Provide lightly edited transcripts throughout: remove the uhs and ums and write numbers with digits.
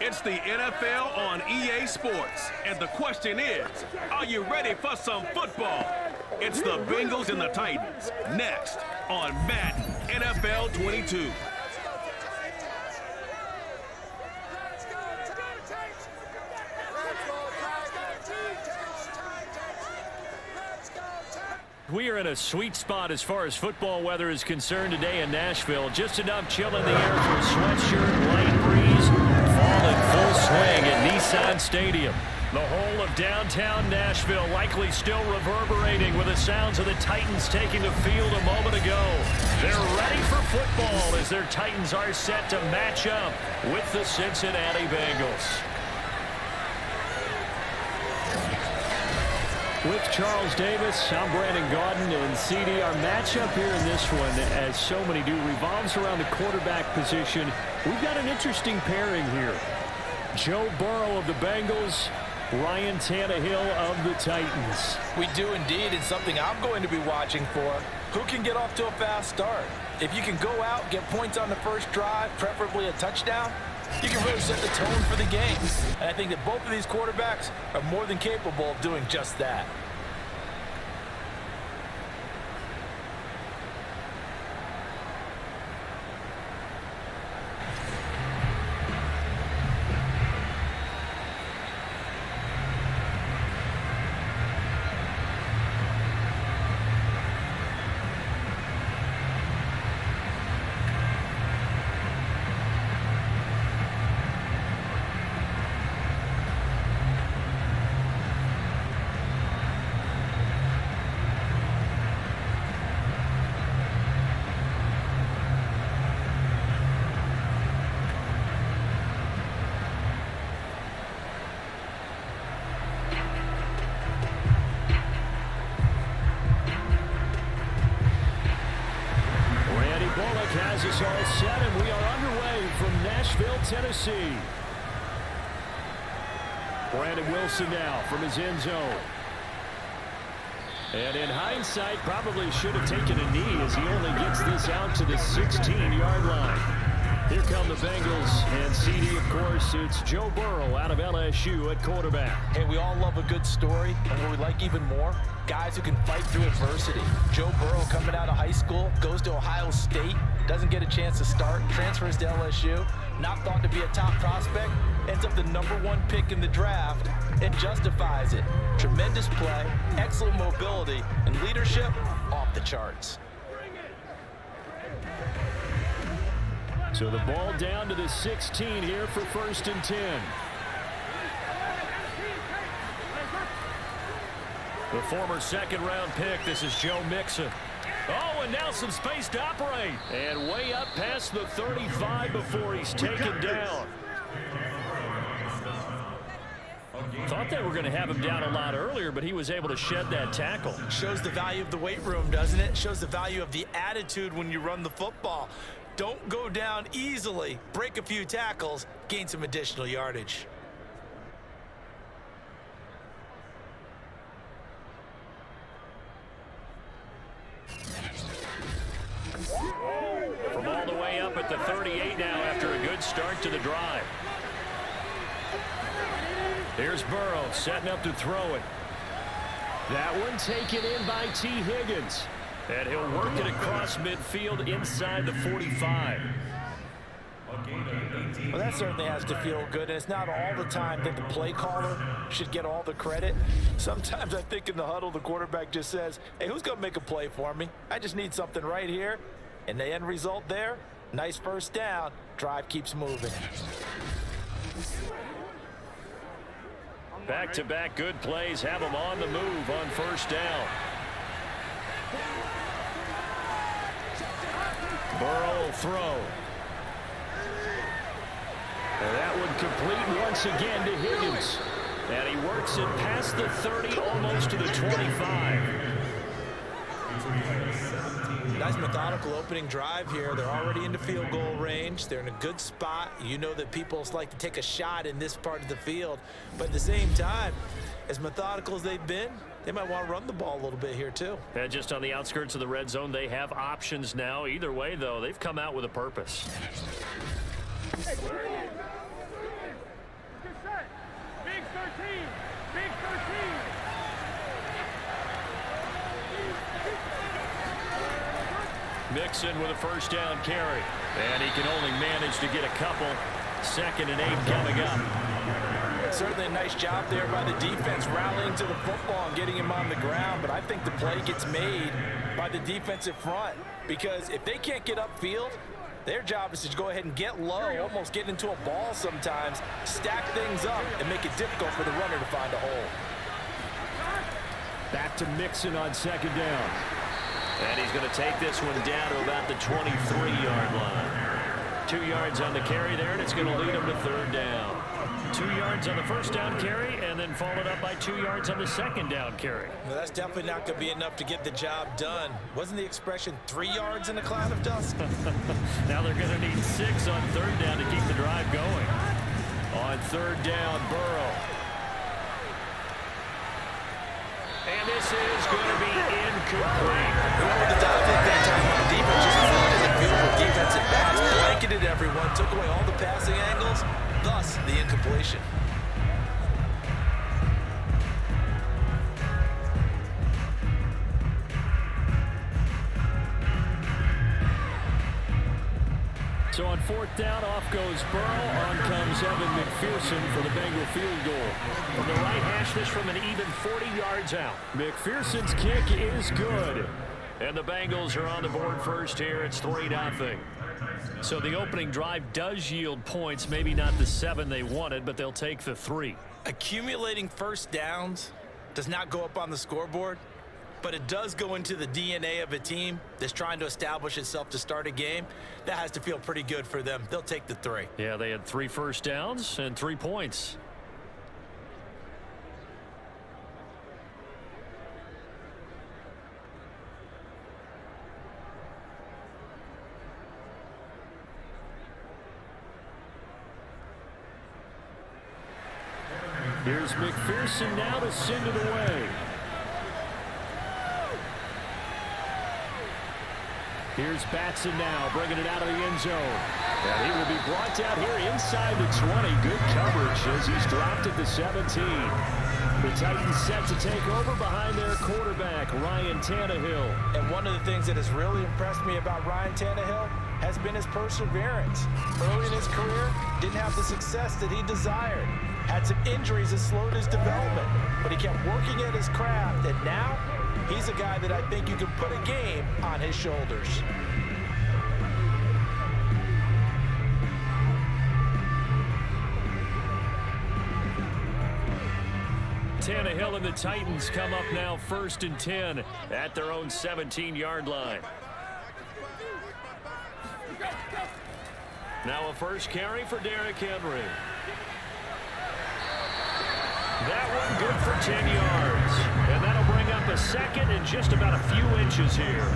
It's the NFL on EA Sports, and the question is, are you ready for some football? It's the Bengals and the Titans, next on Madden NFL 22. We are in a sweet spot as far as football weather is concerned today in Nashville. Just enough chill in the air for a sweatshirt, light breeze, fall in full swing at Nissan Stadium. The whole of downtown Nashville likely still reverberating with the sounds of the Titans taking the field a moment ago. They're ready for football as their Titans are set to match up with the Cincinnati Bengals. With Charles Davis, I'm Brandon Gaudin, and CD, our matchup here in this one, as so many do, revolves around the quarterback position. We've got an interesting pairing here. Joe Burrow of the Bengals, Ryan Tannehill of the Titans. We do indeed, and something I'm going to be watching for. Who can get off to a fast start? If you can go out, get points on the first drive, preferably a touchdown, you can really set the tone for the game. And I think that both of these quarterbacks are more than capable of doing just that. Has us all set, and we are underway from Nashville, Tennessee. Brandon Wilson now from his end zone. And in hindsight, probably should have taken a knee as he only gets this out to the 16-yard line. Here come the Bengals, and CD, of course, it's Joe Burrow out of LSU at quarterback. Hey, we all love a good story, and what we like even more, guys who can fight through adversity. Joe Burrow coming out of high school, goes to Ohio State, doesn't get a chance to start, transfers to LSU, not thought to be a top prospect, ends up the #1 pick in the draft, and justifies it. Tremendous play, excellent mobility, and leadership off the charts. So the ball down to the 16 here for 1st and 10. The former second-round pick, this is Joe Mixon. Oh, and now some space to operate. And way up past the 35 before he's taken down. Thought they were going to have him down a lot earlier, but he was able to shed that tackle. Shows the value of the weight room, doesn't it? Shows the value of the attitude when you run the football. Don't go down easily. Break a few tackles, gain some additional yardage. From all the way up at the 38 now after a good start to the drive. Here's Burrow setting up to throw it. That one taken in by T. Higgins. And he'll work it across midfield inside the 45. Well, that certainly has to feel good, and it's not all the time that the play caller should get all the credit. Sometimes I think in the huddle, the quarterback just says, hey, who's going to make a play for me? I just need something right here. And the end result there, nice first down. Drive keeps moving. Back-to-back good plays have them on the move on 1st down. Burrow will throw. And that one complete once again to Higgins. And he works it past the 30, almost to the 25. Nice methodical opening drive here. They're already into field goal range. They're in a good spot. You know that people like to take a shot in this part of the field. But at the same time, as methodical as they've been, they might want to run the ball a little bit here too. And just on the outskirts of the red zone, they have options now. Either way, though, they've come out with a purpose. Mixon with a first down carry. And he can only manage to get a couple. 2nd and 8 coming up. Certainly a nice job there by the defense rallying to the football and getting him on the ground. But I think the play gets made by the defensive front. Because if they can't get upfield, their job is to go ahead and get low, almost get into a ball sometimes, stack things up, and make it difficult for the runner to find a hole. Back to Mixon on 2nd down. And he's going to take this one down to about the 23-yard line. 2 yards on the carry there, and it's going to lead him to 3rd down. 2 yards on the first down carry, and then followed up by 2 yards on the 2nd down carry. Well, that's definitely not going to be enough to get the job done. Wasn't the expression 3 yards in a cloud of dust? Now they're going to need 6 on 3rd down to keep the drive going. On 3rd down, Burrow. And this is going to be incomplete. Whoever the dive did that time on defense just flooded the field with defensive backs, blanketed everyone, took away all the passing angles, thus the incompletion. So on 4th down, off goes Burrow. On comes Evan McPherson for the Bengal field goal. From the right hash, this from an even 40 yards out. McPherson's kick is good. And the Bengals are on the board first here. It's 3-0. So the opening drive does yield points. Maybe not the 7 they wanted, but they'll take the 3. Accumulating first downs does not go up on the scoreboard, but it does go into the DNA of a team that's trying to establish itself to start a game. That has to feel pretty good for them. They'll take the 3. Yeah, they had 3 first downs and 3 points. Here's McPherson now to send it away. Here's Batson now, bringing it out of the end zone. And he will be brought down here inside the 20. Good coverage as he's dropped at the 17. The Titans set to take over behind their quarterback, Ryan Tannehill. And one of the things that has really impressed me about Ryan Tannehill has been his perseverance. Early in his career, didn't have the success that he desired. Had some injuries that slowed his development, but he kept working at his craft, and now he's a guy that I think you can put a game on his shoulders. Tannehill and the Titans come up now 1st and 10 at their own 17-yard line. Now a first carry for Derrick Henry. That one good for 10 yards. And that'll bring up a 2nd and just about a few inches here.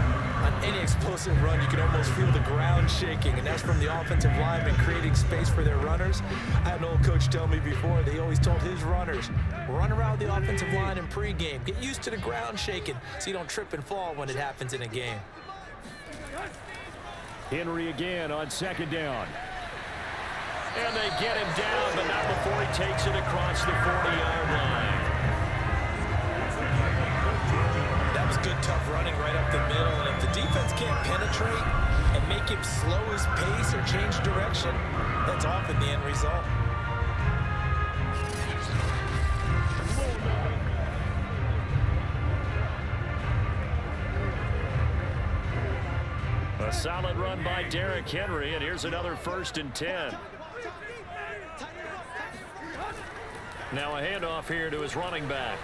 On any explosive run, you can almost feel the ground shaking, and that's from the offensive linemen creating space for their runners. I had an old coach tell me before, they always told his runners, run around the offensive line in pregame. Get used to the ground shaking so you don't trip and fall when it happens in a game. Henry again on 2nd down. And they get him down, but not before he takes it across the 40-yard line. That was good, tough running right up the middle. And if the defense can't penetrate and make him slow his pace or change direction, that's often the end result. A solid run by Derrick Henry, and here's another 1st and 10. Now a handoff here to his running back.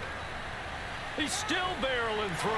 He's still barreling through.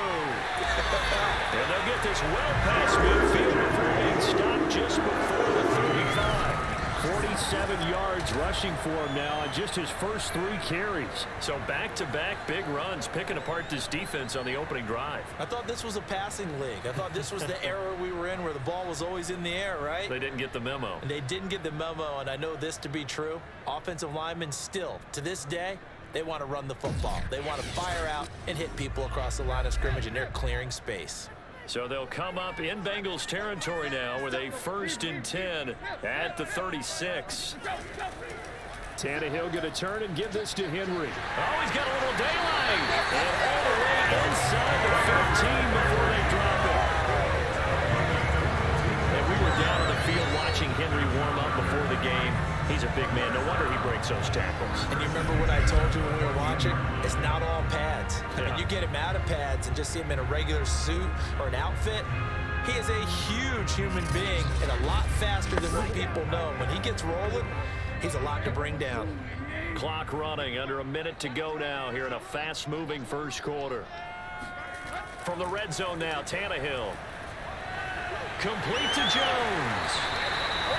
And they'll get this well past midfield before being stopped just before the 35. 47 yards rushing for him now on just his first 3 carries. So back-to-back big runs, picking apart this defense on the opening drive. I thought this was a passing league. I thought this was the era we were in where the ball was always in the air, right? They didn't get the memo. And they didn't get the memo, and I know this to be true. Offensive linemen still, to this day, they want to run the football. They want to fire out and hit people across the line of scrimmage, and they're clearing space. So they'll come up in Bengals territory now with a 1st and 10 at the 36. Tannehill going to turn and give this to Henry. Oh, he's got a little daylight. And all the way inside the 15 before a big man. No wonder he breaks those tackles. And you remember what I told you when we were watching? It's not all pads. I mean, Yeah. you get him out of pads and just see him in a regular suit or an outfit. He is a huge human being and a lot faster than what people know. When he gets rolling, he's a lot to bring down. Clock running, under a minute to go now here in a fast-moving first quarter. From the red zone now, Tannehill. Complete to Jones.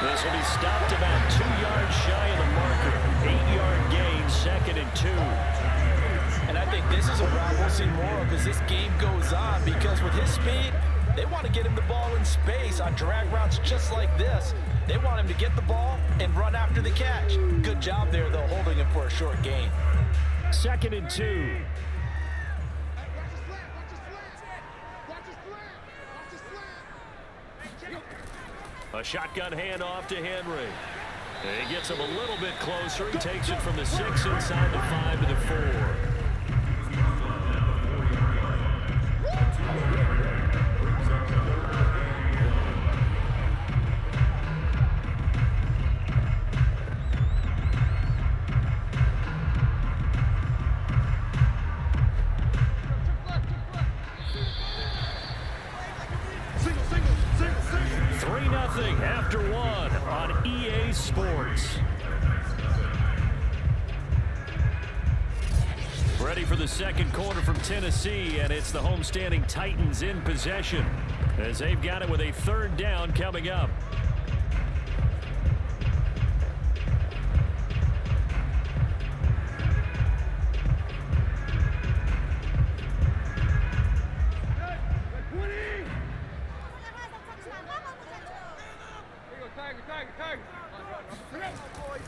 This will be stopped about 2 yards shy of the marker. 8-yard gain, 2nd and 2. And I think this is a route we'll see more of as this game goes on, because with his speed, they want to get him the ball in space on drag routes just like this. They want him to get the ball and run after the catch. Good job there, though, holding him for a short gain. 2nd and 2. A shotgun handoff to Henry. He gets him a little bit closer. He takes it from the 6 inside the 5 to the 4. After 1 on EA Sports. Ready for the second quarter from Tennessee, and it's the homestanding Titans in possession as they've got it with a 3rd down coming up.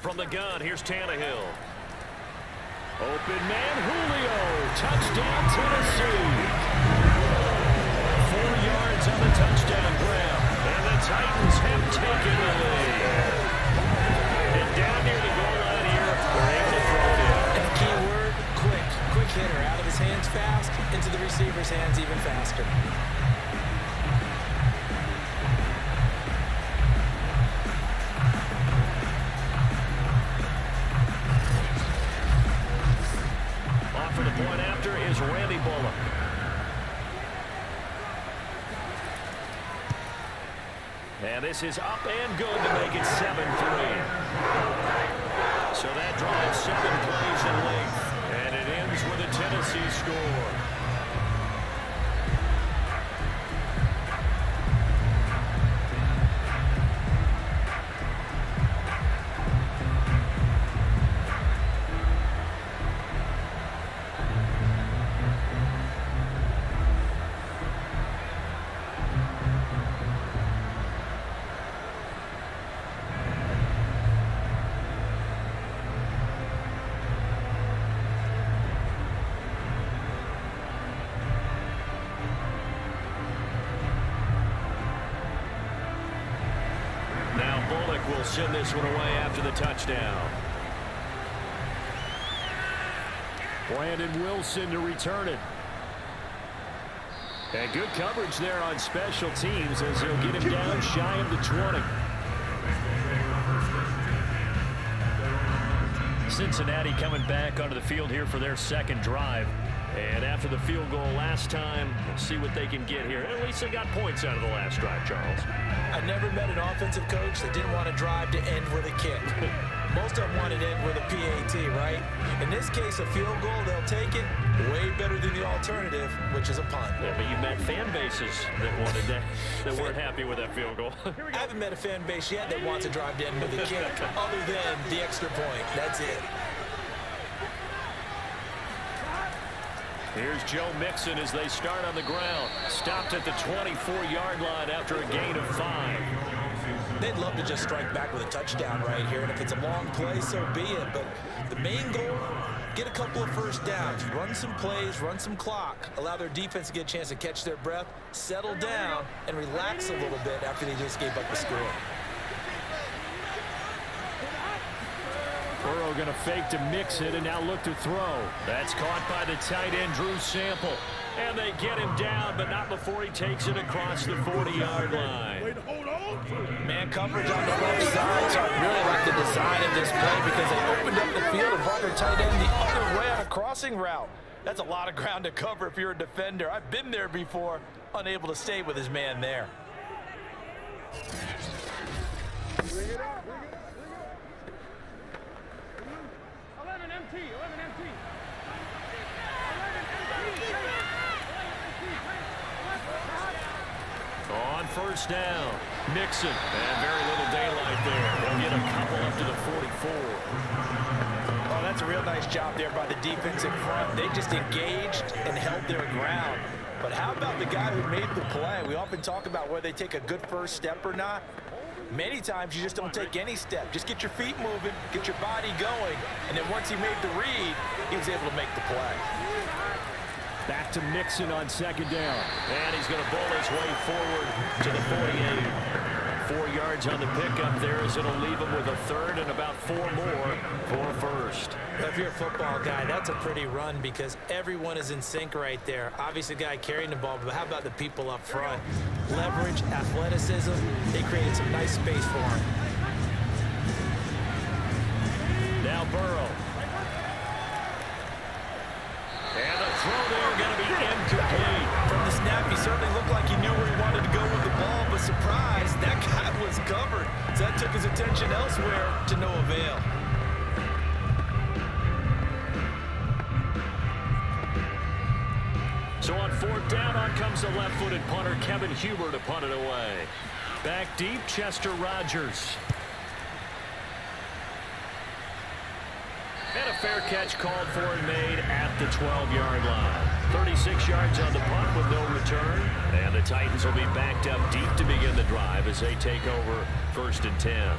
From the gun, here's Tannehill. Open man, Julio. Touchdown, Tennessee. 4 yards on the touchdown grab. And the Titans have taken the lead. And down near the goal line here, they're able to throw it in. And the key word, quick. Quick hitter. Out of his hands fast, into the receiver's hands even faster. For the point after is Randy Bullock. And this is up and good to make it 7-3. So that drives 7 plays in length. And it ends with a Tennessee score. Will send this one away after the touchdown. Brandon Wilson to return it. And good coverage there on special teams as he'll get him down shy of the 20. Cincinnati coming back onto the field here for their 2nd drive. And after the field goal last time, we'll see what they can get here. At least they got points out of the last drive, Charles. I never met an offensive coach that didn't want to drive to end with a kick. Most of them want to end with a PAT, right? In this case, a field goal, they'll take it. Way better than the alternative, which is a punt. Yeah, but you met fan bases that wanted that weren't happy with that field goal. I haven't met a fan base yet that wants to drive to end with a kick, other than the extra point. That's it. Here's Joe Mixon as they start on the ground. Stopped at the 24-yard line after a gain of 5. They'd love to just strike back with a touchdown right here, and if it's a long play, so be it. But the main goal, get a couple of first downs, run some plays, run some clock, allow their defense to get a chance to catch their breath, settle down, and relax a little bit after they just gave up the score. Burrow going to fake to mix it and now look to throw. That's caught by the tight end, Drew Sample. And they get him down, but not before he takes it across the 40-yard line. Man coverage on the left side. So I really like the design of this play because they opened up the field and brought their tight end the other way on a crossing route. That's a lot of ground to cover if you're a defender. I've been there before, unable to stay with his man there. On first down, Mixon, and very little daylight there. They'll get a couple up to the 44. Oh, that's a real nice job there by the defense in front. They just engaged and held their ground. But how about the guy who made the play? We often talk about whether they take a good first step or not. Many times you just don't take any step. Just get your feet moving, get your body going, and then once he made the read, he was able to make the play. Back to Mixon on second down. And he's going to bowl his way forward to the 48. 4 yards on the pickup there as it'll leave him with a third and about 4 more for first. If you're a football guy, that's a pretty run because everyone is in sync right there. Obviously, the guy carrying the ball, but how about the people up front? Leverage, athleticism, they created some nice space for him. Now Burrow. And the throw there going to be incomplete. From the snap, he certainly looked like he knew where he wanted to go with the ball, but surprise, that guy was covered. So that took his attention elsewhere to no avail. So on fourth down, on comes the left-footed punter, Kevin Huber, to punt it away. Back deep, Chester Rogers. And a fair catch called for and made at the 12-yard line. 36 yards on the punt with no return. And the Titans will be backed up deep to begin the drive as they take over first and 10.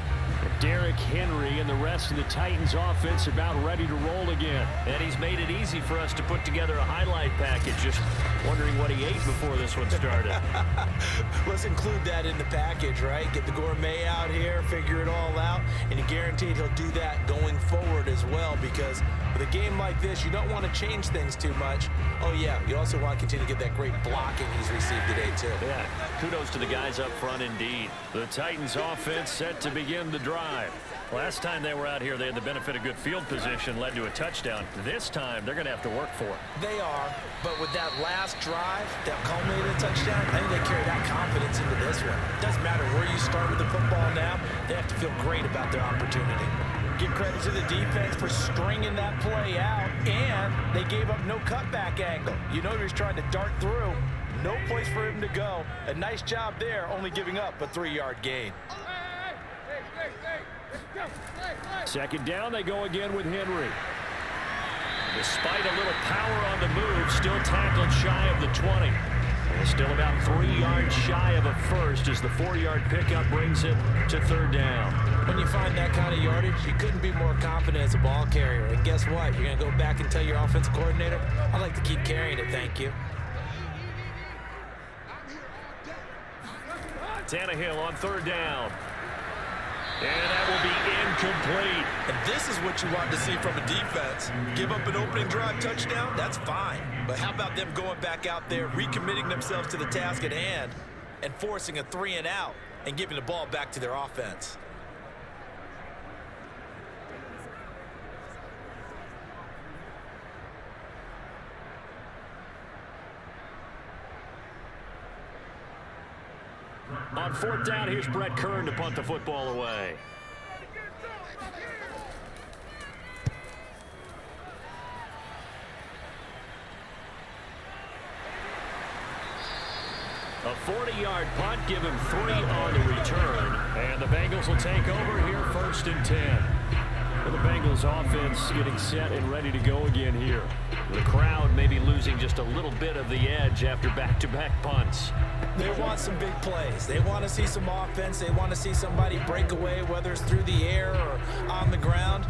Derrick Henry and the rest of the Titans offense about ready to roll again. And he's made it easy for us to put together a highlight package. Just wondering what he ate before this one started. Let's include that in the package, right? Get the gourmet out here, figure it all out, and you're guaranteed he'll do that going forward as well because with a game like this, you don't want to change things too much. Oh, yeah, you also want to continue to get that great blocking he's received today, too. Yeah, kudos to the guys up front indeed. The Titans offense set to begin the drive. Last time they were out here, they had the benefit of good field position, led to a touchdown. This time, they're going to have to work for it. They are, but with that last drive that culminated in a touchdown, I think they carry that confidence into this one. It doesn't matter where you start with the football now, they have to feel great about their opportunity. Give credit to the defense for stringing that play out, and they gave up no cutback angle. You know he was trying to dart through. No place for him to go. A nice job there, only giving up a 3-yard gain. Second down, they go again with Henry. Despite a little power on the move, still tackled shy of the 20. And still about 3 yards shy of a first as the 4-yard pickup brings it to third down. When you find that kind of yardage, you couldn't be more confident as a ball carrier. And guess what? You're going to go back and tell your offensive coordinator, I'd like to keep carrying it, thank you. Tannehill on third down. And that will be incomplete. And this is what you want to see from a defense. Give up an opening drive touchdown, that's fine. But how about them going back out there, recommitting themselves to the task at hand, and forcing a 3-and-out and giving the ball back to their offense? On fourth down, here's Brett Kern to punt the football away. A 40-yard punt, give him 3 on the return. And the Bengals will take over here first and 10. And the Bengals offense getting set and ready to go again here. The crowd may be losing just a little bit of the edge after back-to-back punts. They want some big plays. They want to see some offense. They want to see somebody break away, whether it's through the air or on the ground.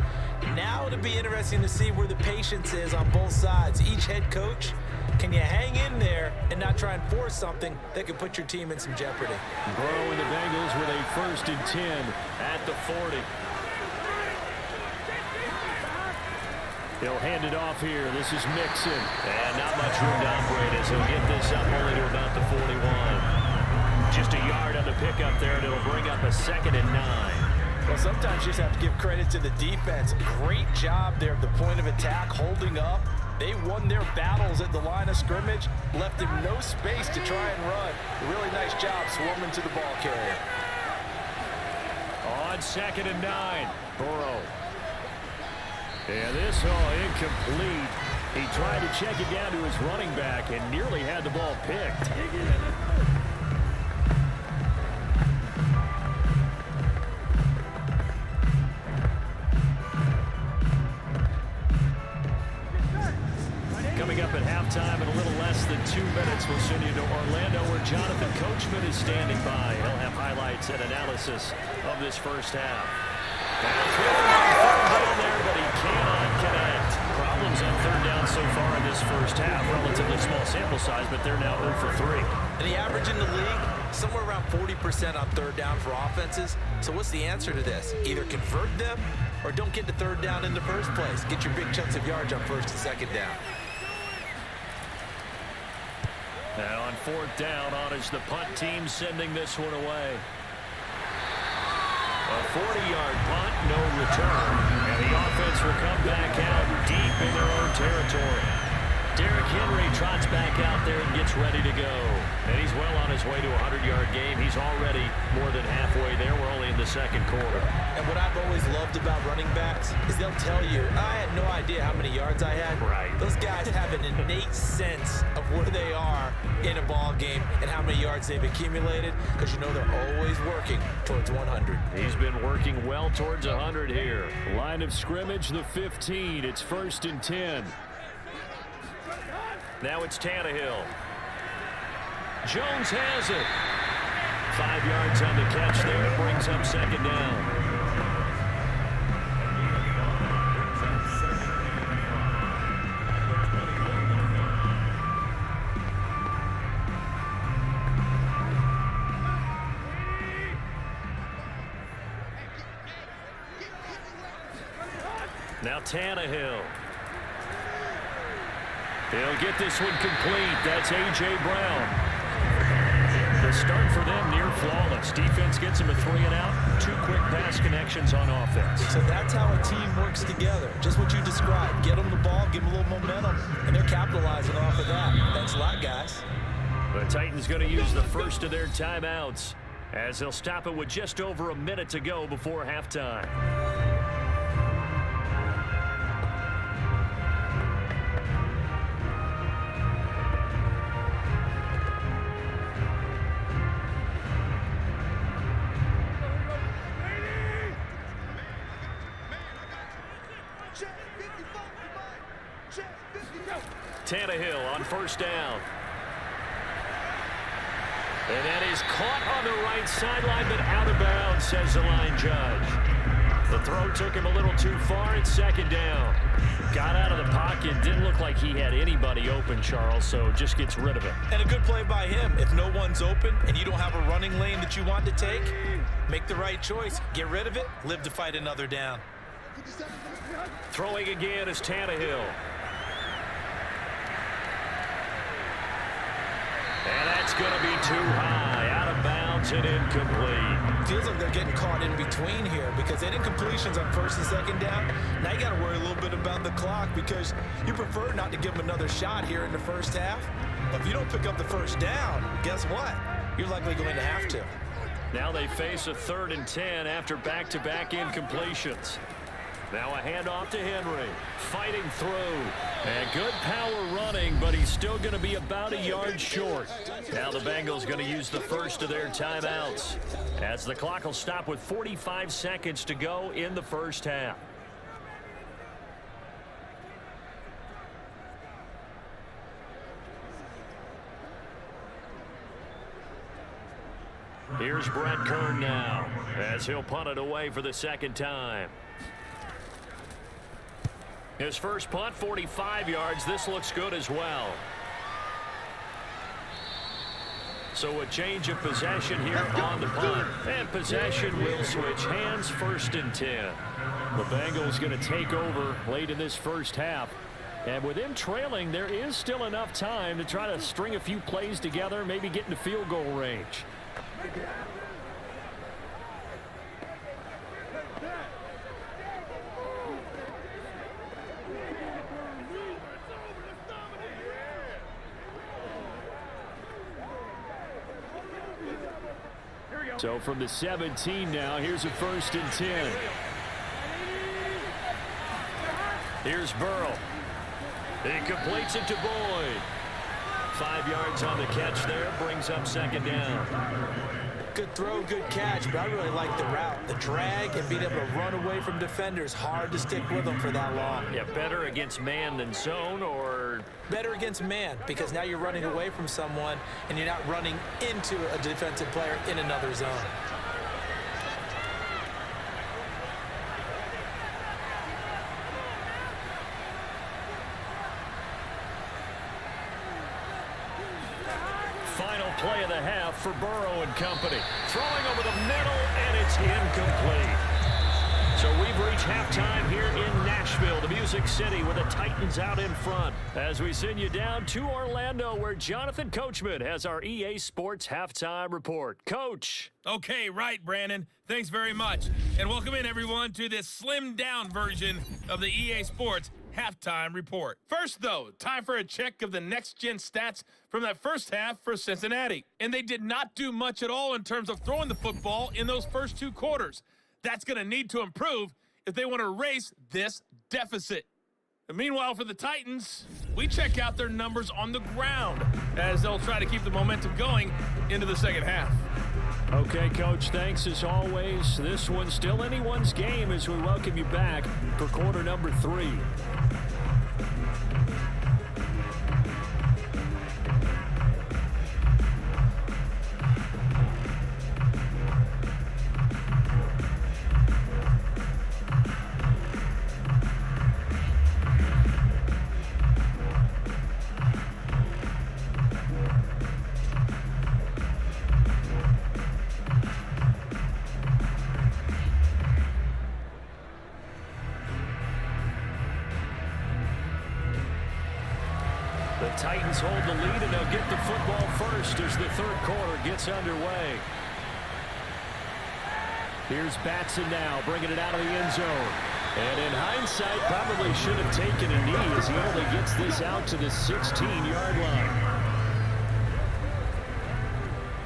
Now it'll be interesting to see where the patience is on both sides. Each head coach, can you hang in there and not try and force something that could put your team in some jeopardy? Burrow and the Bengals with a first and 10 at the 40. He'll hand it off here. This is Mixon. And not much room to operate as he'll get this up only to about the 41. Just a yard on the pickup there, and it'll bring up a 2nd and 9. Well, sometimes you just have to give credit to the defense. Great job there at the point of attack, holding up. They won their battles at the line of scrimmage, left him no space to try and run. Really nice job swarming to the ball carrier. On 2nd and 9, Burrow. And this incomplete. He tried to check it down to his running back and nearly had the ball picked. Coming up at halftime in a little less than 2 minutes, we'll send you to Orlando where Jonathan Coachman is standing by. He'll have highlights and analysis of this first half. Down there, but he cannot connect. Problems on 3rd down so far in this first half. Relatively small sample size, but they're now 0 for 3. And the average in the league, somewhere around 40% on 3rd down for offenses. So what's the answer to this? Either convert them or don't get to 3rd down in the first place. Get your big chunks of yards on 1st and 2nd down. And on 4th down, on is the punt team sending this one away. A 40-yard punt, no return. And the offense will come back out deep in their own territory. Derrick Henry trots back out there and gets ready to go. And he's well on his way to a 100-yard game. He's already more than halfway there. We're only in the 2nd quarter. And what I've always loved about running backs is they'll tell you, I had no idea how many yards I had. Right. Those guys have an innate sense of where they are in a ball game and how many yards they've accumulated, because you know they're always working towards 100. He's been working well towards 100 here. Line of scrimmage, the 15. It's 1st and 10. Now it's Tannehill. Jones has it. 5 yards on the catch there. It brings up 2nd down. Now Tannehill. He'll get this one complete. That's A.J. Brown. The start for them near flawless. Defense gets him a 3 and out. 2 quick pass connections on offense. So that's how a team works together. Just what you described. Get them the ball, give them a little momentum, and they're capitalizing off of that. Thanks a lot, guys. The Titans going to use the first of their timeouts as they'll stop it with just over a minute to go before halftime. Tannehill on 1st down. And that is caught on the right sideline, but out of bounds, says the line judge. The throw took him a little too far. It's 2nd down. Got out of the pocket. Didn't look like he had anybody open, Charles, so just gets rid of it. And a good play by him. If no one's open and you don't have a running lane that you want to take, make the right choice. Get rid of it. Live to fight another down. Throwing again is Tannehill. And that's going to be too high. Out of bounds and incomplete. Feels like they're getting caught in between here because they did incompletions on 1st and 2nd down. Now you got to worry a little bit about the clock because you prefer not to give them another shot here in the first half. But if you don't pick up the 1st down, guess what? You're likely going to have to. Now they face a 3rd and 10 after back-to-back incompletions. Now a handoff to Henry. Fighting through. And good power running, but he's still going to be about a yard short. Now the Bengals going to use the first of their timeouts as the clock will stop with 45 seconds to go in the first half. Here's Brett Kern now as he'll punt it away for the 2nd time. His first punt, 45 yards. This looks good as well. So a change of possession here on the punt. And possession will switch hands, 1st and 10. The Bengals going to take over late in this first half. And with them trailing, there is still enough time to try to string a few plays together, maybe get into field goal range. So from the 17 now, here's a 1st and 10. Here's Burrow. He completes it to Boyd. 5 yards on the catch there, brings up 2nd down. Good throw, good catch, but I really like the route. The drag and being able to run away from defenders, hard to stick with them for that long. Yeah, better against man than zone, or? Better against man, because now you're running away from someone and you're not running into a defensive player in another zone. Final play of the half for Burrow and company. Throwing over the middle, and it's incomplete. So we've reached halftime here in Nashville, the Music City, with the Titans out in front. As we send you down to Orlando, where Jonathan Coachman has our EA Sports halftime report. Coach. Okay, right, Brandon. Thanks very much. And welcome in, everyone, to this slimmed-down version of the EA Sports halftime report. First, though, time for a check of the next-gen stats from that first half for Cincinnati. And they did not do much at all in terms of throwing the football in those first 2 quarters. That's going to need to improve if they want to erase this deficit. And meanwhile, for the Titans, we check out their numbers on the ground as they'll try to keep the momentum going into the second half. Okay, Coach, thanks as always. This one's still anyone's game as we welcome you back for quarter number 3. Titans hold the lead, and they'll get the football first as the third quarter gets underway. Here's Batson now, bringing it out of the end zone. And in hindsight, probably should have taken a knee as he only gets this out to the 16-yard line.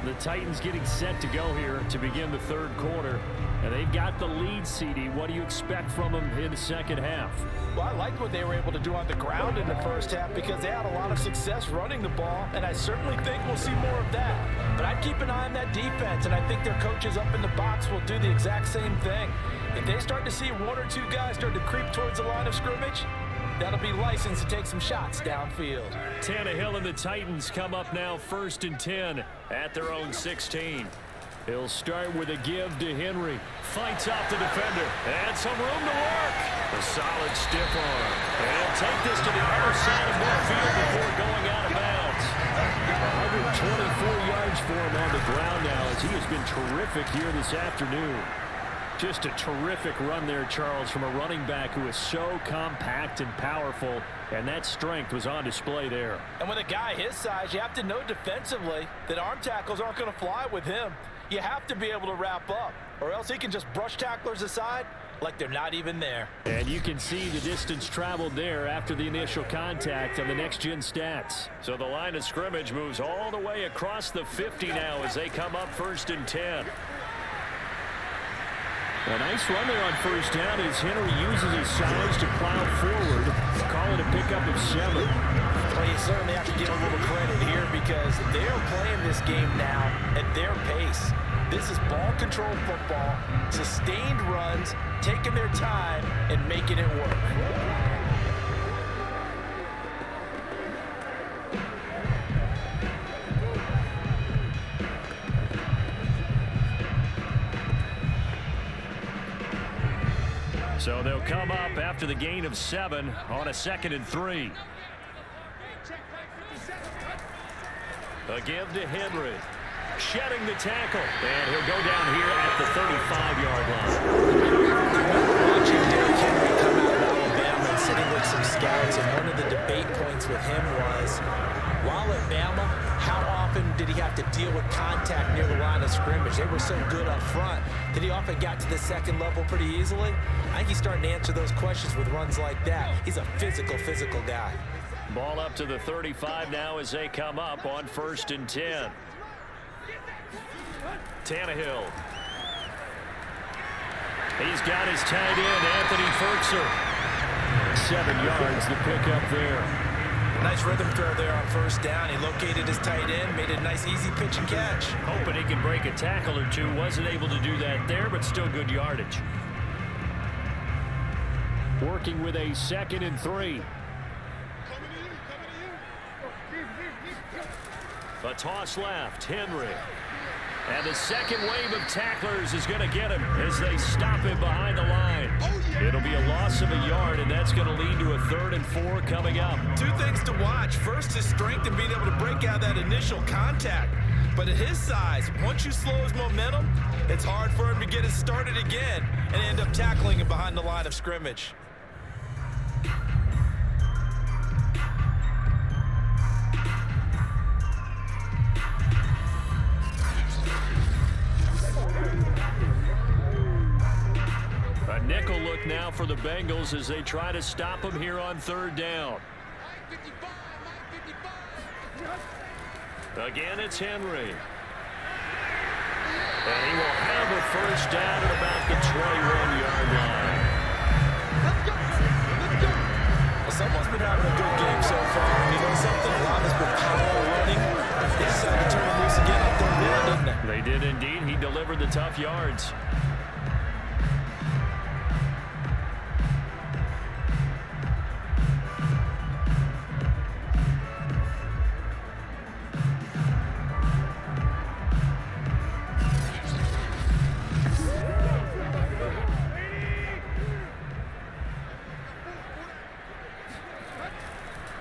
The Titans getting set to go here to begin the third quarter. And they've got the lead, CD. What do you expect from them in the second half? Well, I liked what they were able to do on the ground in the first half because they had a lot of success running the ball, and I certainly think we'll see more of that. But I'd keep an eye on that defense, and I think their coaches up in the box will do the exact same thing. If they start to see 1 or 2 guys start to creep towards the line of scrimmage, that'll be licensed to take some shots downfield. Tannehill and the Titans come up now 1st and 10 at their own 16. He'll start with a give to Henry. Fights off the defender. And some room to work. A solid stiff arm. And he'll take this to the other side of midfield before going out of bounds. 124 yards for him on the ground now as he has been terrific here this afternoon. Just a terrific run there, Charles, from a running back who is so compact and powerful, and that strength was on display there. And with a guy his size, you have to know defensively that arm tackles aren't going to fly with him. You have to be able to wrap up, or else he can just brush tacklers aside like they're not even there. And you can see the distance traveled there after the initial contact on the next-gen stats. So the line of scrimmage moves all the way across the 50 now as they come up 1st and 10. A nice run there on first down as Henry uses his size to plow forward. Call it a pickup of 7. Well, you certainly have to give a little credit here because they're playing this game now at their pace. This is ball control football, sustained runs, taking their time and making it work. So they'll come up after the gain of 7 on a 2nd and 3. A give to Henry. shedding the tackle. And he'll go down here at the 35-yard line. Watching Derrick Henry come out of Alabama and sitting with some scouts, and one of the debate points with him was, while at Bama, how often did he have to deal with contact near the line of scrimmage? They were so good up front that he often got to the second level pretty easily. I think he's starting to answer those questions with runs like that. He's a physical guy. Ball up to the 35 now as they come up on 1st and 10. Tannehill. He's got his tight end, Anthony Ferkser. 7 yards to pick up there. Nice rhythm throw there on 1st down. He located his tight end, made a nice easy pitch and catch. Hoping he can break a tackle or two. Wasn't able to do that there, but still good yardage. Working with a 2nd and 3. A toss left, Henry. And the second wave of tacklers is going to get him as they stop him behind the line. It'll be a loss of a yard, and that's going to lead to a 3rd and 4 coming up. 2 things to watch. First, his strength and being able to break out that initial contact. But at his size, once you slow his momentum, it's hard for him to get it started again and end up tackling him behind the line of scrimmage. A nickel look now for the Bengals as they try to stop him here on 3rd down. Again, it's Henry. And he will have a 1st down at about the 21-yard line. Well, someone's been having a good game so far. You know something? A lot has been power running. They decided to turn him loose again on 3rd down, didn't they? They did indeed. He delivered the tough yards.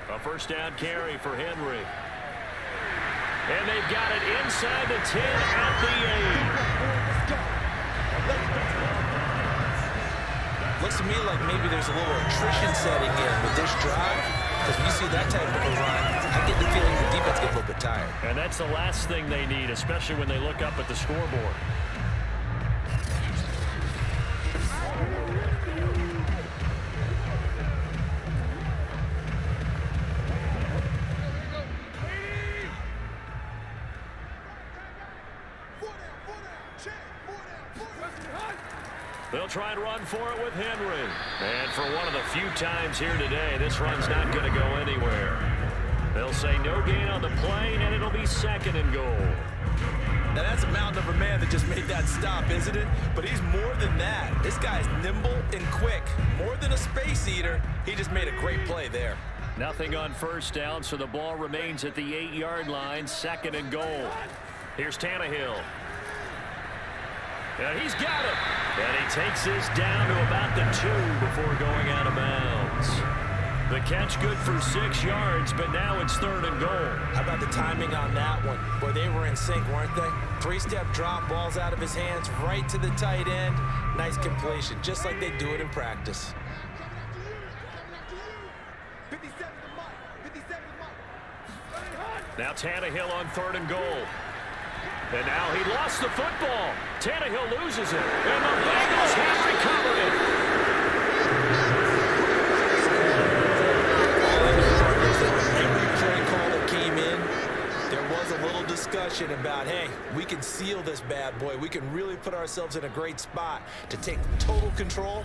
A 1st down carry for Henry. And they've got it inside the 10 at the 8. Looks to me like maybe there's a little attrition setting in with this drive. Because when you see that type of a run, I get the feeling the defense gets a little bit tired. And that's the last thing they need, especially when they look up at the scoreboard. They'll try and run for it with Henry. And for one of the few times here today, this run's not going to go anywhere. They'll say no gain on the play, and it'll be 2nd and goal. Now, that's a mountain of a man that just made that stop, isn't it? But he's more than that. This guy's nimble and quick. More than a space eater, he just made a great play there. Nothing on 1st down, so the ball remains at the 8-yard line, 2nd and goal. Here's Tannehill. And he's got it. And he takes this down to about the 2 before going out of bounds. The catch good for 6 yards, but now it's 3rd and goal. How about the timing on that one? Boy, they were in sync, weren't they? 3-step drop, balls out of his hands, right to the tight end. Nice completion, just like they do it in practice. Now Tannehill on 3rd and goal. And now he lost the football. Tannehill loses it. And the Bengals have recovered it. Every play call that came in, there was a little discussion about, hey, we can seal this bad boy. We can really put ourselves in a great spot to take total control.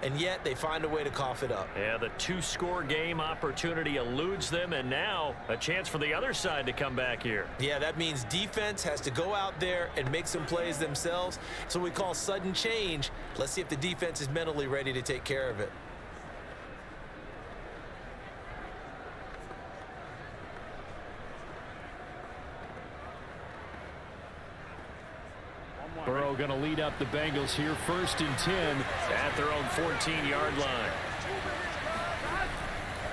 And yet they find a way to cough it up. Yeah, the 2-score game opportunity eludes them, and now a chance for the other side to come back here. Yeah, that means defense has to go out there and make some plays themselves. So we call sudden change. Let's see if the defense is mentally ready to take care of it. Burrow going to lead up the Bengals here, 1st and 10 at their own 14-yard line.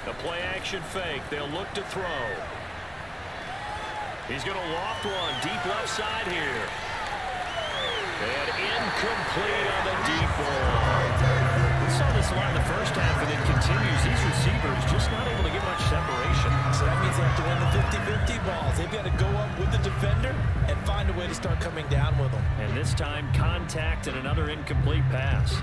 The play action fake. They'll look to throw. He's going to loft one deep left side here. And incomplete on the deep ball. We saw this a lot in the first half, and it continues. These receivers just not able to get much separation. So that means they have to win the 50-50 balls. They've got to go up with the defender and find a way to start coming down with them. And this time, contact and another incomplete pass.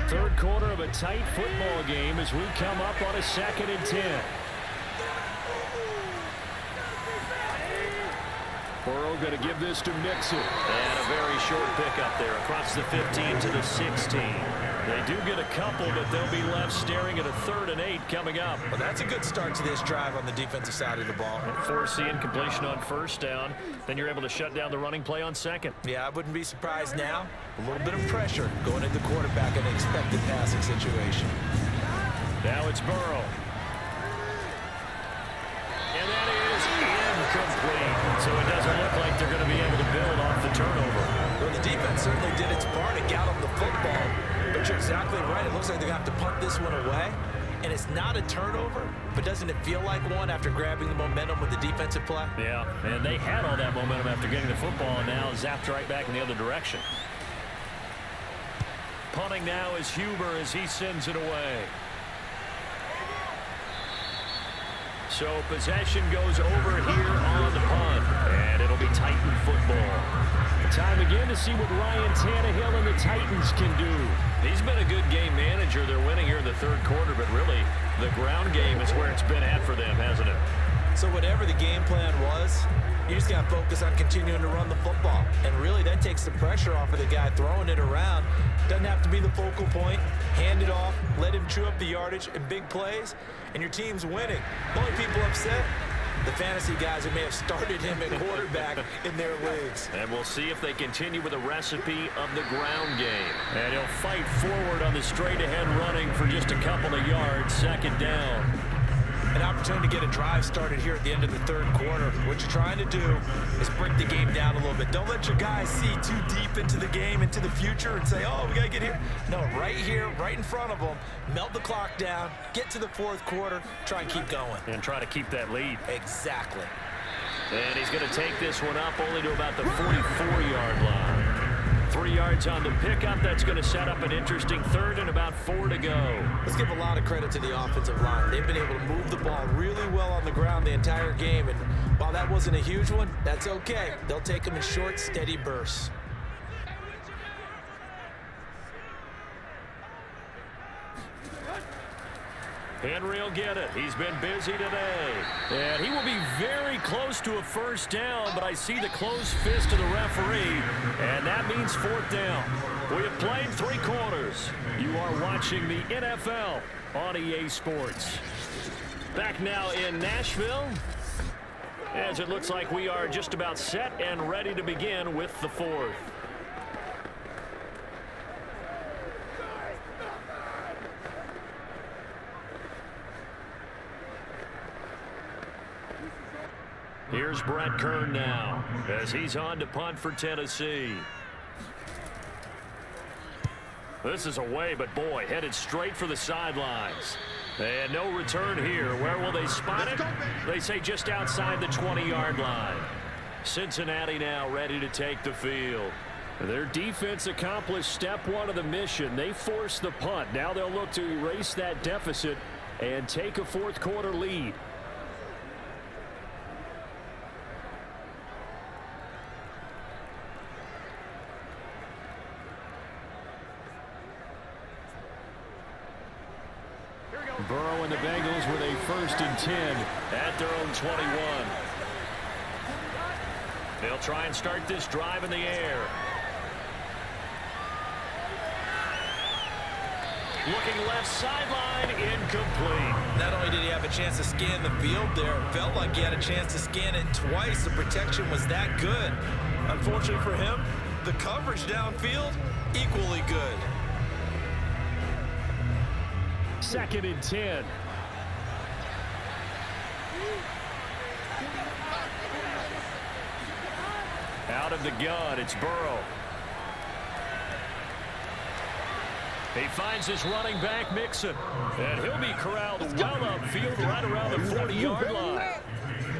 Third quarter of a tight football game as we come up on a 2nd and 10. Burrow going to give this to Mixon. And a very short pickup there across the 15 to the 16. They do get a couple, but they'll be left staring at a 3rd and 8 coming up. Well, that's a good start to this drive on the defensive side of the ball. Force the incompletion on 1st down. Then you're able to shut down the running play on 2nd. Yeah, I wouldn't be surprised now. A little bit of pressure going at the quarterback in an expected passing situation. Now it's Burrow. And that is incomplete. So it doesn't look like they're going to be able to build off the turnover. Well, the defense certainly did its part to get them the football. But you're exactly right. It looks like they're going to have to punt this one away. And it's not a turnover, but doesn't it feel like one after grabbing the momentum with the defensive play? Yeah, and they had all that momentum after getting the football, and now zapped right back in the other direction. Punting now is Huber as he sends it away. So possession goes over here on the punt, and it'll be Titan football. Time again to see what Ryan Tannehill and the Titans can do. He's been a good game manager. They're winning here in the 3rd quarter, but really the ground game is where it's been at for them, hasn't it? So whatever the game plan was, you just got to focus on continuing to run the football. And really that takes the pressure off of the guy throwing it around. Doesn't have to be the focal point. Hand it off, let him chew up the yardage in big plays, and your team's winning. Only people upset, the fantasy guys who may have started him at quarterback in their leagues. And we'll see if they continue with a recipe of the ground game. And he'll fight forward on the straight-ahead running for just a couple of yards, 2nd down. An opportunity to get a drive started here at the end of the 3rd quarter. What you're trying to do is break the game down a little bit. Don't let your guys see too deep into the game, into the future, and say, oh, we got to get here. No, right here, right in front of them, melt the clock down, get to the 4th quarter, try and keep going. And try to keep that lead. Exactly. And he's going to take this one up only to about the 44-yard line. 3 yards on the pickup. That's going to set up an interesting 3rd and about 4 to go. Let's give a lot of credit to the offensive line. They've been able to move the ball really well on the ground the entire game. And while that wasn't a huge one, that's okay. They'll take them in short, steady bursts. Henry will get it. He's been busy today. And he will be very close to a 1st down, but I see the closed fist of the referee, and that means 4th down. We have played 3 quarters. You are watching the NFL on EA Sports. Back now in Nashville, as it looks like we are just about set and ready to begin with the 4th. Here's Brett Kern now as he's on to punt for Tennessee. This is away, but boy, headed straight for the sidelines. And no return here. Where will they spot it? They say just outside the 20-yard line. Cincinnati now ready to take the field. Their defense accomplished step 1 of the mission. They forced the punt. Now they'll look to erase that deficit and take a 4th quarter lead. Burrow and the Bengals with a 1st and 10 at their own 21. They'll try and start this drive in the air. Looking left sideline, incomplete. Not only did he have a chance to scan the field there, it felt like he had a chance to scan it twice. The protection was that good. Unfortunately for him, the coverage downfield, equally good. 2nd and 10. Out of the gun, it's Burrow. He finds his running back, Mixon. And he'll be corralled well upfield right around the 40-yard line.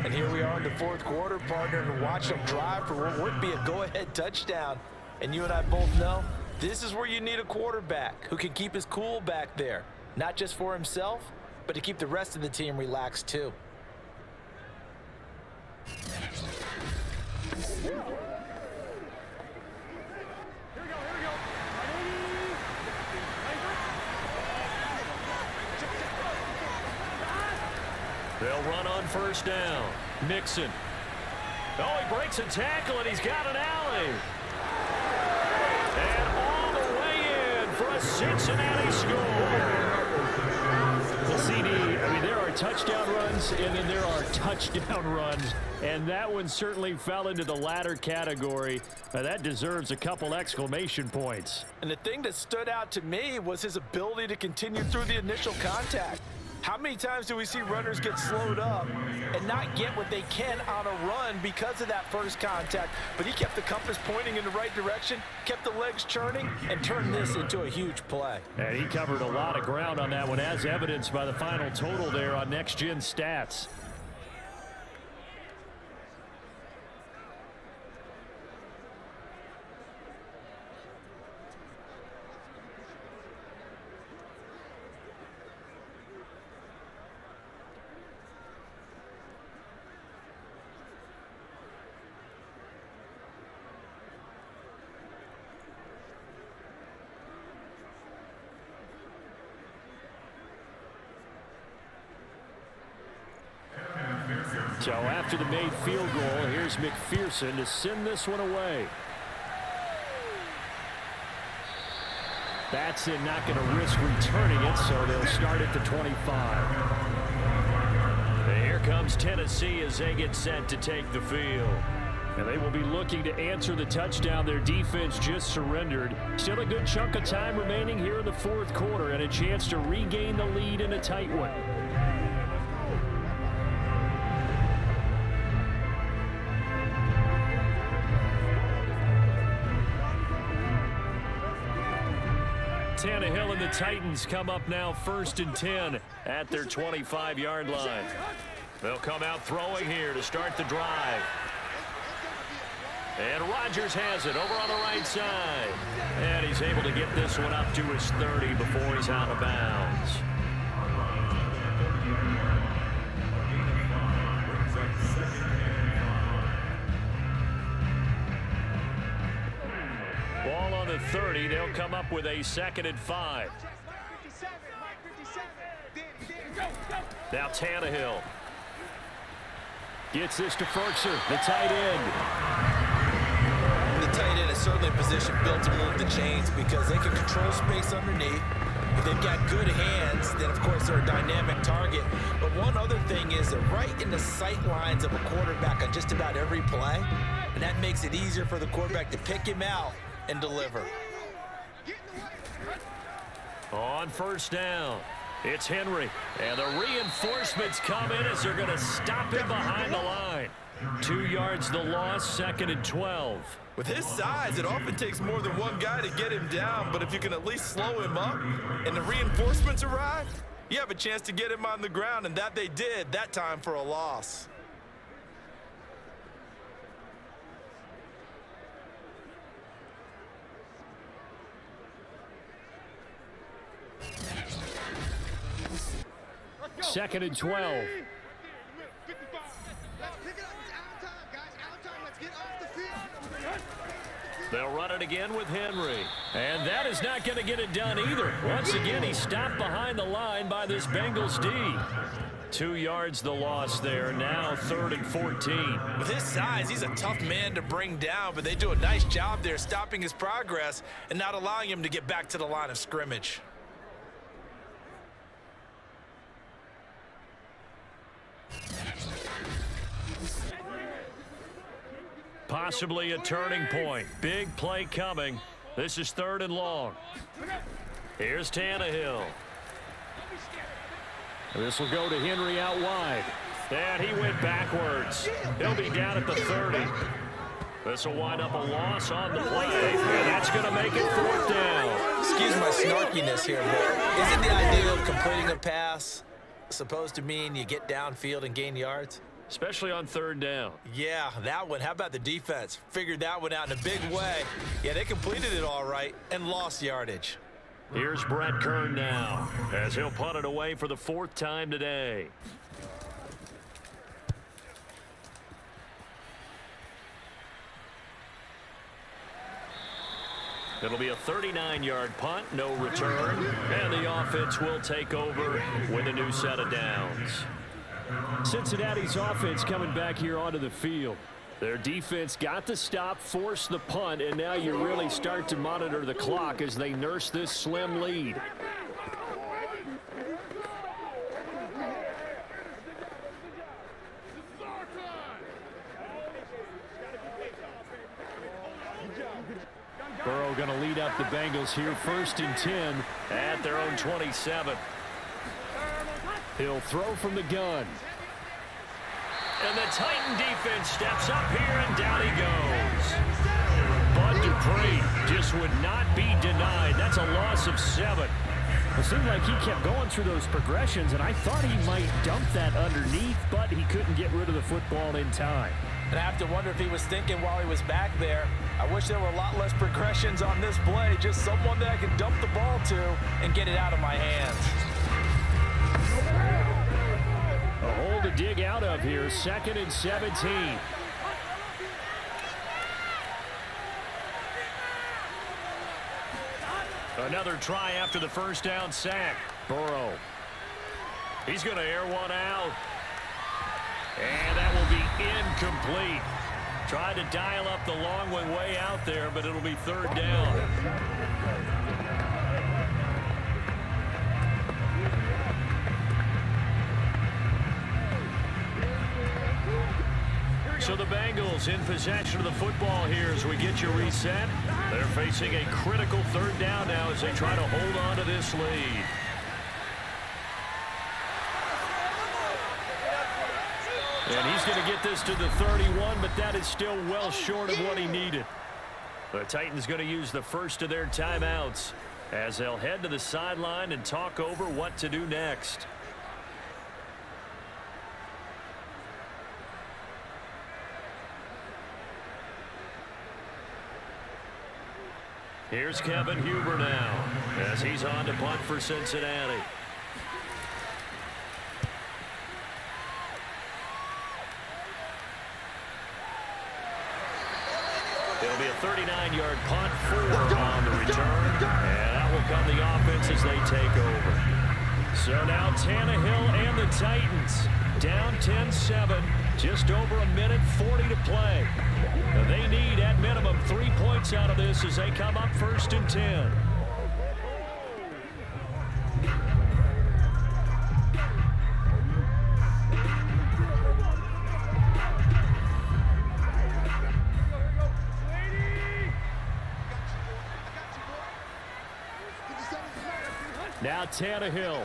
And here we are in the fourth quarter, partner, and watch them drive for what would be a go-ahead touchdown. And you and I both know this is where you need a quarterback who can keep his cool back there, not just for himself, but to keep the rest of the team relaxed too. They'll run on first down. Mixon. Oh, he breaks a tackle, and he's got an alley. And all the way in for a Cincinnati score. Well, CD, I mean, there are touchdown runs, and then there are touchdown runs. And that one certainly fell into the latter category. That deserves a couple exclamation points. And the thing that stood out to me was his ability to continue through the initial contact. How many times do we see runners get slowed up and not get what they can on a run because of that first contact? But he kept the compass pointing in the right direction, kept the legs churning, and turned this into a huge play. And he covered a lot of ground on that one, as evidenced by the final total there on Next Gen Stats. So after the made field goal, here's McPherson to send this one away. Batson not going to risk returning it, so they'll start at the 25. And here comes Tennessee as they get set to take the field. And they will be looking to answer the touchdown their defense just surrendered. Still a good chunk of time remaining here in the fourth quarter and a chance to regain the lead in a tight one. Tannehill and the Titans come up now 1st and 10 at their 25-yard line. They'll come out throwing here to start the drive. And Rodgers has it over on the right side. And he's able to get this one up to his 30 before he's out of bounds. Ball on the 30. They'll come up with a 2nd and 5. Now Tannehill gets this to Ferkser, the tight end. The tight end is certainly a position built to move the chains because they can control space underneath. If they've got good hands, then of course they're a dynamic target. But one other thing is they're right in the sight lines of a quarterback on just about every play. And that makes it easier for the quarterback to pick him out and deliver. On first down, it's Henry. And the reinforcements come in as they're going to stop him behind the line. 2 yards the loss, 2nd and 12. With his size, it often takes more than one guy to get him down, but if you can at least slow him up and the reinforcements arrive, you have a chance to get him on the ground, and that they did, that time for a loss. Second and 12. They'll run it again with Henry. And that is not going to get it done either. Once again, he's stopped behind the line by this Bengals D. 2 yards the loss there. Now 3rd and 14. With his size, he's a tough man to bring down, but they do a nice job there stopping his progress and not allowing him to get back to the line of scrimmage. Possibly a turning point. Big play coming. This is 3rd and long. Here's Tannehill. This will go to Henry out wide. And he went backwards. He'll be down at the 30. This will wind up a loss on the play, and that's going to make it 4th down. Excuse my snarkiness here, but isn't the idea of completing a pass supposed to mean you get downfield and gain yards? Especially on 3rd down. Yeah, that one. How about the defense? Figured that one out in a big way. Yeah, they completed it all right and lost yardage. Here's Brett Kern now, as he'll punt it away for the 4th time today. It'll be a 39-yard punt, no return, and the offense will take over with a new set of downs. Cincinnati's offense coming back here onto the field. Their defense got the stop, forced the punt, and now you really start to monitor the clock as they nurse this slim lead. Burrow going to lead up the Bengals here, 1st and 10 at their own 27. He'll throw from the gun. And the Titan defense steps up here, and down he goes. Bud Dupree just would not be denied. That's a loss of 7. It seemed like he kept going through those progressions, and I thought he might dump that underneath, but he couldn't get rid of the football in time. And I have to wonder if he was thinking while he was back there, I wish there were a lot less progressions on this play, just someone that I can dump the ball to and get it out of my hands. A hole to dig out of here, 2nd and 17. Another try after the 1st down sack. Burrow. He's going to air one out. And that will be incomplete. Tried to dial up the long one way out there, but it'll be 3rd down. So the Bengals in possession of the football here as we get you reset. They're facing a critical 3rd down now as they try to hold on to this lead. And he's going to get this to the 31, but that is still well short of what he needed. The Titans going to use the 1st of their timeouts as they'll head to the sideline and talk over what to do next. Here's Kevin Huber now as he's on to punt for Cincinnati. It'll be a 39-yard punt, 4 on the return, and that will come the offense as they take over. So now Tannehill and the Titans down 10-7, just over a minute 40 to play. Now they need at minimum 3 points out of this as they come up 1st and 10. Now Tannehill.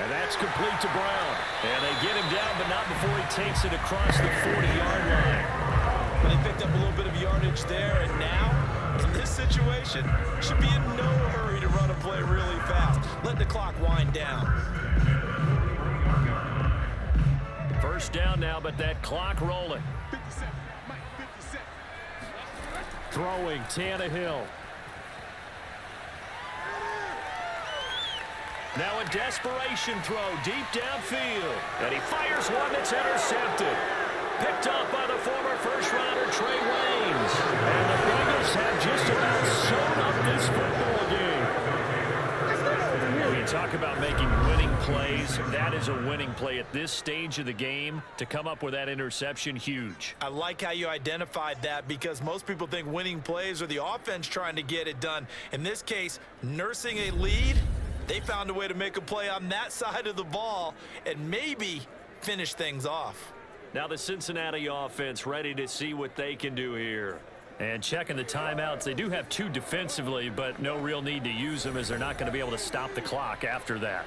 And that's complete to Brown. And they get him down, but not before he takes it across the 40-yard line. Well, they picked up a little bit of yardage there, and now, in this situation, should be in no hurry to run a play really fast. Let the clock wind down. 1st down now, but that clock rolling. Throwing Tannehill. Now a desperation throw deep downfield. And he fires one that's intercepted. Picked up by the former first-rounder Trey Waynes. And the Bengals have just about sewn up this football game. When you talk about making winning plays, that is a winning play at this stage of the game. To come up with that interception, huge. I like how you identified that because most people think winning plays are the offense trying to get it done. In this case, nursing a lead, they found a way to make a play on that side of the ball and maybe finish things off. Now the Cincinnati offense ready to see what they can do here. And checking the timeouts, they do have 2 defensively, but no real need to use them as they're not going to be able to stop the clock after that.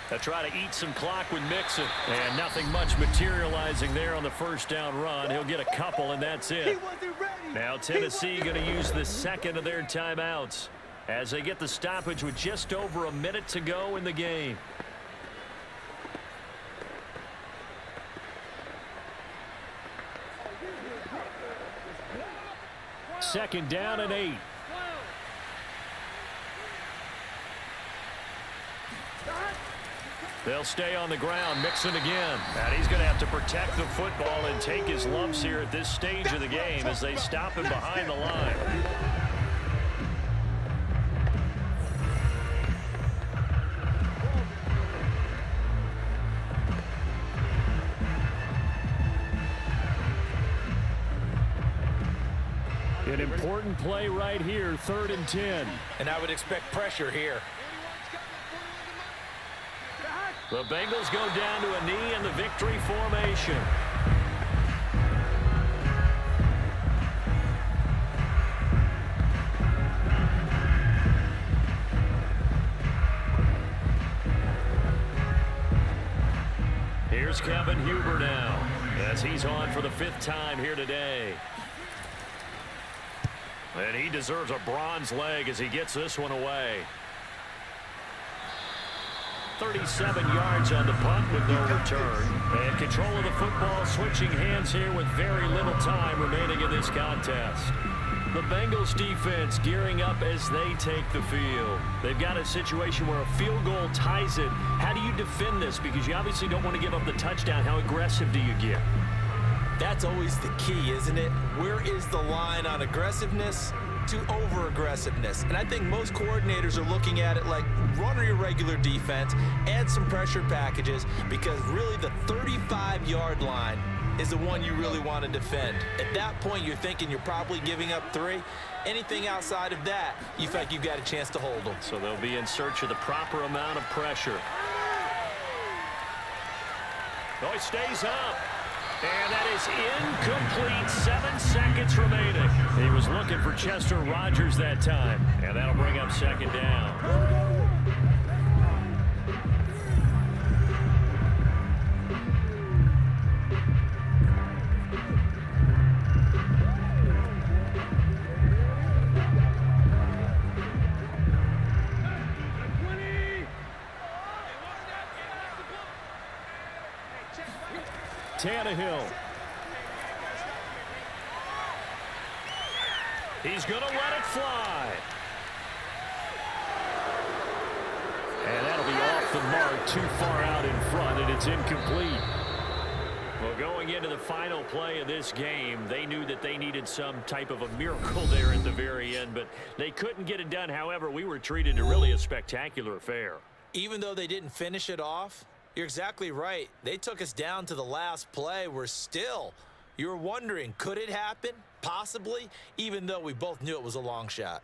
They'll try to eat some clock with Mixon. And nothing much materializing there on the first down run. He'll get a couple, and that's it. Now Tennessee going to use the second of their timeouts as they get the stoppage with just over a minute to go in the game. Second down and 8. They'll stay on the ground. Mixon again. And he's going to have to protect the football and take his lumps here at this stage of the game as they stop him behind the line. An important play right here, 3rd and 10. And I would expect pressure here. The Bengals go down to a knee in the victory formation. Here's Kevin Huber now as he's on for the 5th time here today. And he deserves a bronze leg as he gets this one away. 37 yards on the punt with no return. And control of the football switching hands here with very little time remaining in this contest. The Bengals defense gearing up as they take the field. They've got a situation where a field goal ties it. How do you defend this? Because you obviously don't want to give up the touchdown. How aggressive do you get? That's always the key, isn't it? Where is the line on aggressiveness to over-aggressiveness? And I think most coordinators are looking at it like run your regular defense, add some pressure packages, because really the 35-yard line is the one you really want to defend. At that point, you're thinking you're probably giving up 3. Anything outside of that, you feel like you've got a chance to hold them. So they'll be in search of the proper amount of pressure. Oh, he stays up. And that is incomplete. 7 seconds remaining. He was looking for Chester Rogers that time. And that'll bring up 2nd down. Tannehill. He's going to let it fly. And that'll be off the mark, too far out in front, and it's incomplete. Well, going into the final play of this game, they knew that they needed some type of a miracle there at the very end, but they couldn't get it done. However, we were treated to really a spectacular affair. Even though they didn't finish it off, you're exactly right. They took us down to the last play. You're wondering, could it happen? Possibly, even though we both knew it was a long shot.